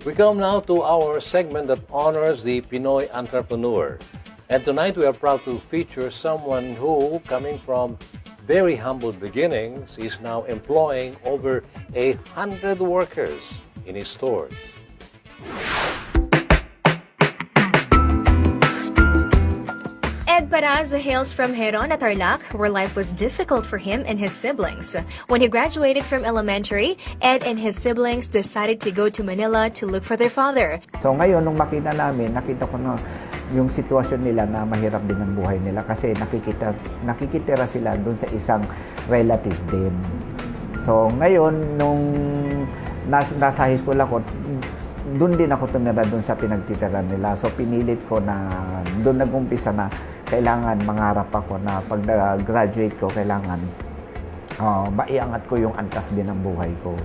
We come now to our segment that honors the Pinoy entrepreneur. And tonight we are proud to feature someone who, coming from very humble beginnings, is now employing over 100 workers in his stores. Ed Paraz hails from Heron at Tarlac, where life was difficult for him and his siblings. When he graduated from elementary, Ed and his siblings decided to go to Manila to look for their father. So ngayon, nung makita namin, nakita ko na yung sitwasyon nila na mahirap din ang buhay nila kasi nakikitira sila doon sa isang relative din. So ngayon, nung nasa high school ako, doon din ako tumira doon sa pinagtitiran nila. So pinilit ko na doon nag-umpisa na kailangan mangarap ako na pag-graduate ko, kailangan maiangat ko yung antas din ng buhay ko.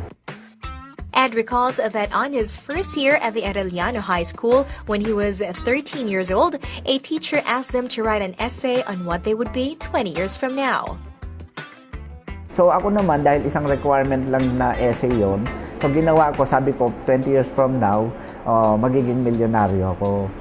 Ed recalls that on his first year at the Arellano High School, when he was 13 years old, a teacher asked them to write an essay on what they would be 20 years from now. So ako naman, dahil isang requirement lang na essay yon, so ginawa ko, sabi ko, 20 years from now, magiging milyonaryo ako.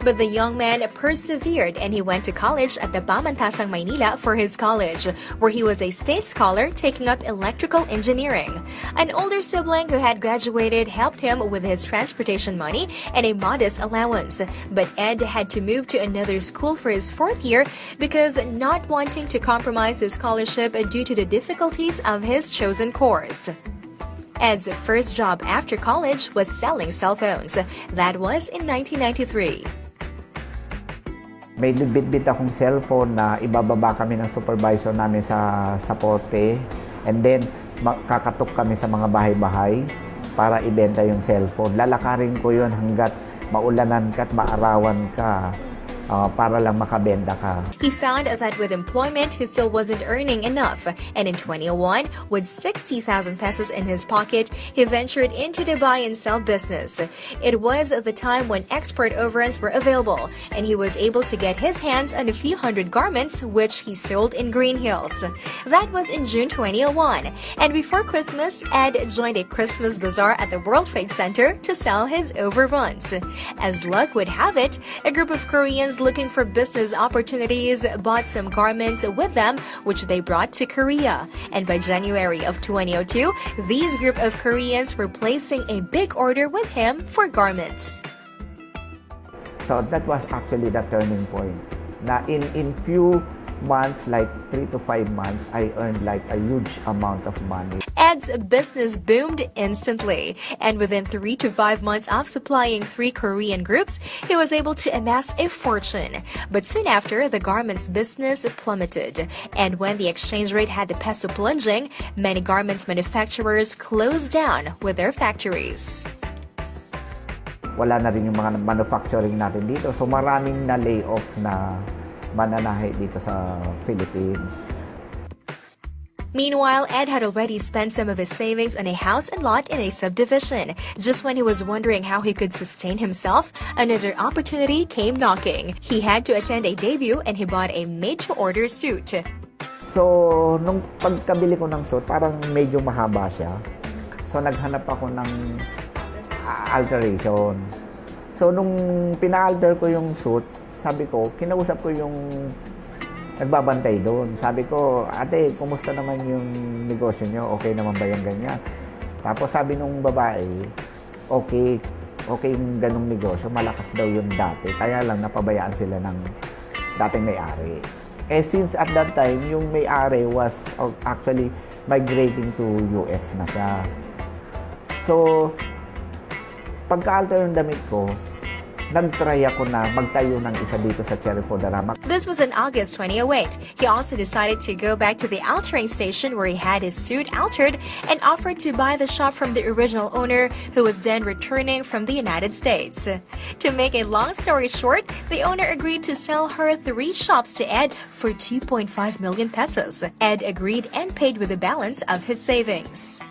But the young man persevered and he went to college at the Pamantasang Maynila for his college, where he was a state scholar taking up electrical engineering. An older sibling who had graduated helped him with his transportation money and a modest allowance. But Ed had to move to another school for his fourth year because not wanting to compromise his scholarship due to the difficulties of his chosen course. Ed's first job after college was selling cell phones. That was in 1993. May bit-bit akong cellphone na ibababa kami ng supervisor namin sa pote, and then kakatok kami sa mga bahay-bahay para ibenta yung cellphone. Lalakarin ko yun hanggat maulanan ka at maarawan ka para lang makabenta ka. He found that with employment, he still wasn't earning enough. And in 2001, with 60,000 pesos in his pocket, he ventured into the buy and sell business. It was the time when export overruns were available, and he was able to get his hands on a few hundred garments, which he sold in Green Hills. That was in June 2001. And before Christmas, Ed joined a Christmas bazaar at the World Trade Center to sell his overruns. As luck would have it, a group of Koreans looking for business opportunities bought some garments with them, which they brought to Korea. And by January of 2002, these group of Koreans were placing a big order with him for garments. So that was actually the turning point. Na in few months, like 3 to 5 months, I earned like a huge amount of money. Ed's business boomed instantly, and within 3 to 5 months of supplying 3 Korean groups, he was able to amass a fortune. But soon after, the garments business plummeted, and when the exchange rate had the peso plunging, many garments manufacturers closed down with their factories. Wala na rin yung mga manufacturing natin dito, so maraming na-lay off na mananahi dito sa Philippines. Meanwhile, Ed had already spent some of his savings on a house and lot in a subdivision. Just when he was wondering how he could sustain himself, another opportunity came knocking. He had to attend a debut and he bought a made-to-order suit. So, nung pagkabili ko ng suit, parang medyo mahaba siya. So, naghanap ako ng alteration. So, nung pina-alter ko yung suit, sabi ko, kinausap ko yung nagbabantay doon. Sabi ko, ate, kumusta naman yung negosyo nyo? Okay naman ba yung ganyan? Tapos sabi nung babae, okay yung ganong negosyo. Malakas daw yung dati. Kaya lang napabayaan sila ng dating may-ari. Since at that time, yung may-ari was actually migrating to US na siya. So, pagka-alter yung damit ko, nag-try ako na magtayo ng isa dito sa Cherry Fodarama. This was in August 2008. He also decided to go back to the altering station where he had his suit altered and offered to buy the shop from the original owner, who was then returning from the United States. To make a long story short, the owner agreed to sell her 3 shops to Ed for 2.5 million pesos. Ed agreed and paid with the balance of his savings.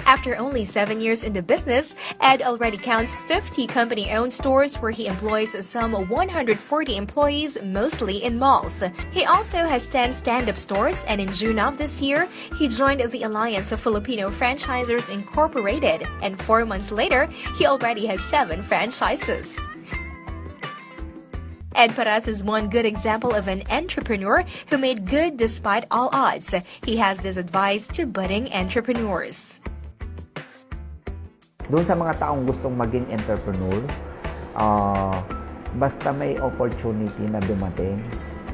After only 7 years in the business, Ed already counts 50 company-owned stores where he employs some 140 employees, mostly in malls. He also has 10 stand-up stores, and in June of this year, he joined the Alliance of Filipino Franchisers Incorporated, and 4 months later, he already has 7 franchises. Ed Paras is one good example of an entrepreneur who made good despite all odds. He has this advice to budding entrepreneurs. Doon sa mga taong gustong maging entrepreneur, basta may opportunity na dumating,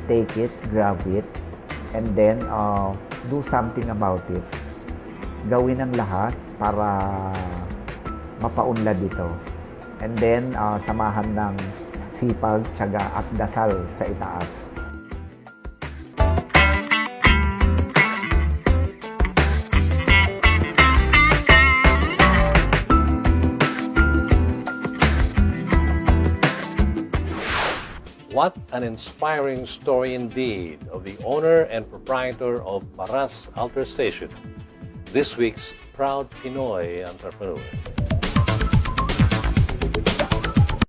take it, grab it, and then do something about it. Gawin ang lahat para mapaunlad ito. And then, samahan ng sipag, tiyaga at dasal sa itaas. What an inspiring story indeed of the owner and proprietor of Paras Alter Station, this week's proud Pinoy entrepreneur.